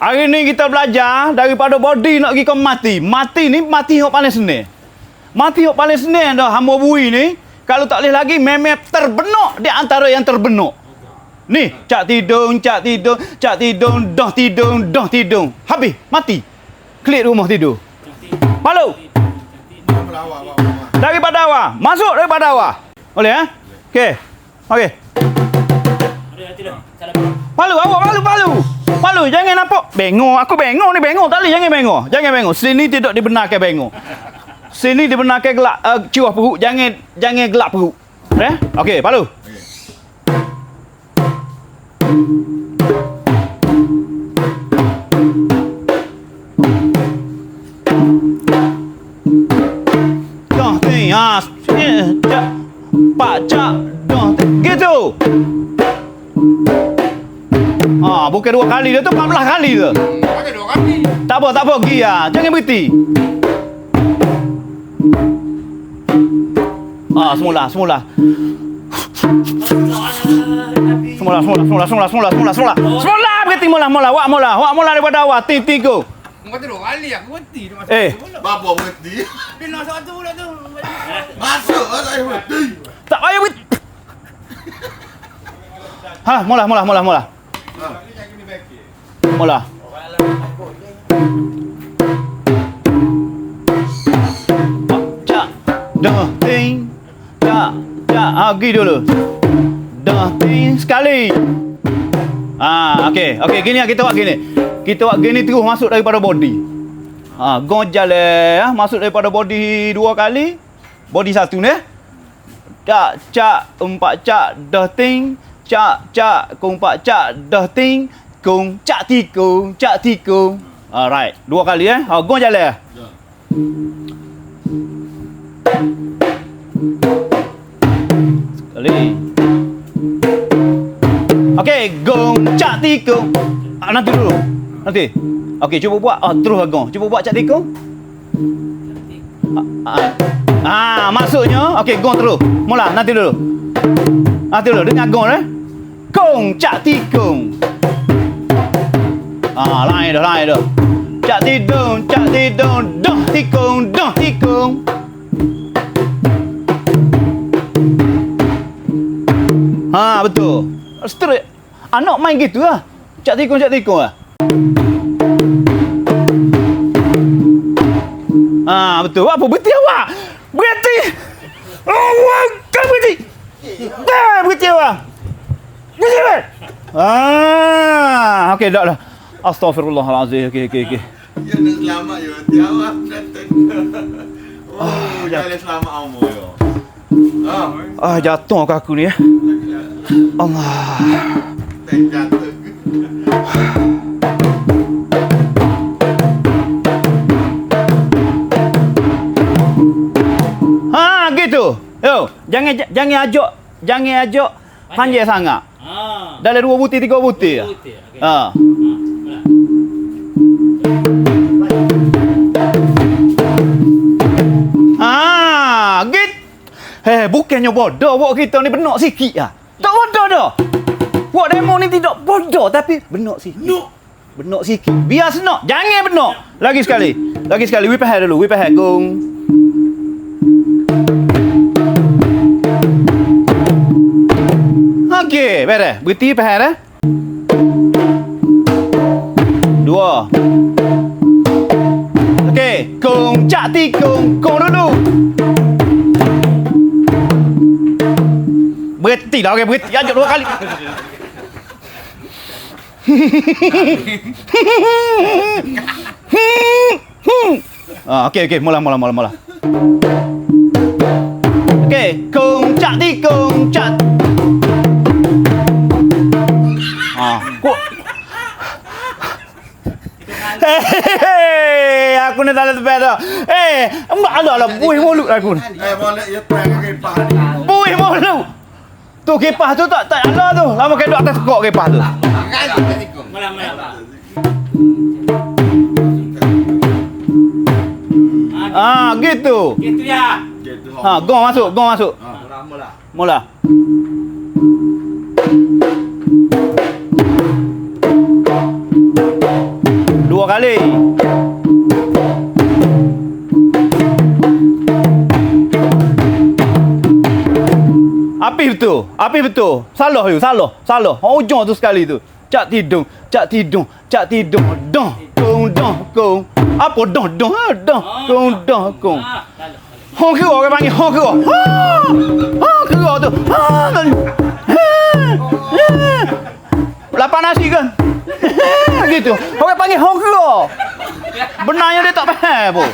Hari ni kita belajar daripada body nak pergi ke mati. Mati ni mati hok paling senang. Mati hok paling senang dah hamba bui ni. Kalau tak boleh lagi memang terbenuk di antara yang terbenuk. Ni, cak tidung, dah tidung. Habis, mati. Klik rumah tidur. Palu. Daripada awal. Masuk daripada awal. Boleh Okey. Okey. Palu, awak palu, jangan nampak. Bengong, aku bengong ni, tak boleh, jangan bengong. Sini tidak dibenarkan bengong. Sini dibenarkan gelak ciuah perut, jangan gelak perut. Okey, palu. Dah ting, pak cak, dah gitu. Bukan 2 kali dia tu 14 kali tu. Pakai 2 kali. Tak apa, pergi jangan berhenti. Semula. Semula, berhenti mula. Wak mula daripada awal. Tiga. Kata 2 kali aku berhenti. Bapa berhenti. Dia nak satu pula tu. Masuk saya berhenti. Tak payah berhenti. Mula. Mula. Cak. Dah ting. Cak. Pergi dulu. Dah ting sekali. Okey, gini kita buat gini. Kita buat gini terus masuk daripada body. Gong jalan masuk daripada body 2 kali. Body 1 ni. Cak, 4 cak, dah ting. Cak, kong 4 cak, dah ting. Kong, cak tikung. Alright, 2 kali gong jalan. Sekali. Okey, gong, cak tikung. Nanti dulu. Okey, cuba buat. Terus gong. Cuba buat cak tikung. Maksudnya, okey, gong terus. Mula, nanti dulu. Dengar gong Kong, cak tikung. Lain dah. Cak tidung, dah tikung. Betul. Straight. Anak main gitu lah. Cak tikung lah. Betul. Apa berhenti awak? Berhenti. Awak kan berhenti. Berhenti awak. Okey, dah lah. Astaghfirullahalazim. Okey. Ya nak selamat ya. Tiawak datang. Jangan selamat umur ya. Jatuh ke aku ni Allah. Jatuh. Gitu. Yo, jangan ajak panjang sangat. Dalam 2 butir 3 butir. Git. Bukannya bodoh buat kita ni, benak sikit lah. Tak bodoh dah. Buat demo ni tidak bodoh tapi benak sikit. Benak sikit. Biar senang. Jangan benak. Lagi sekali. We pahal dulu. Gong. Okey, beres. Berhenti pahal 2. Okey, kong cak tikung, kong dulu. Berhenti dah, berhenti. Ajak 2 kali. Okey, mula. Okey, kong cak tikung, cak. Kok aku ni tak ada tepat dah. Alah, buih mulut aku ni. Boleh ya try kipas ni. Buih mulut. Tu kipas tu tak ada tu. Lama ke duduk atas kok kipas tu. Gitu. Gitu ya. Gong masuk. Mula. dua kali. Api betul. Salah. Hujung tu sekali tu. Cak tidung. Dong, kong. Apa dong, kong. Hong kira orang panggil hong kira. Hong kira tu. Lapan nasi kan? Gitu. Orang panggil hong kira. Benarnya dia tak faham pun.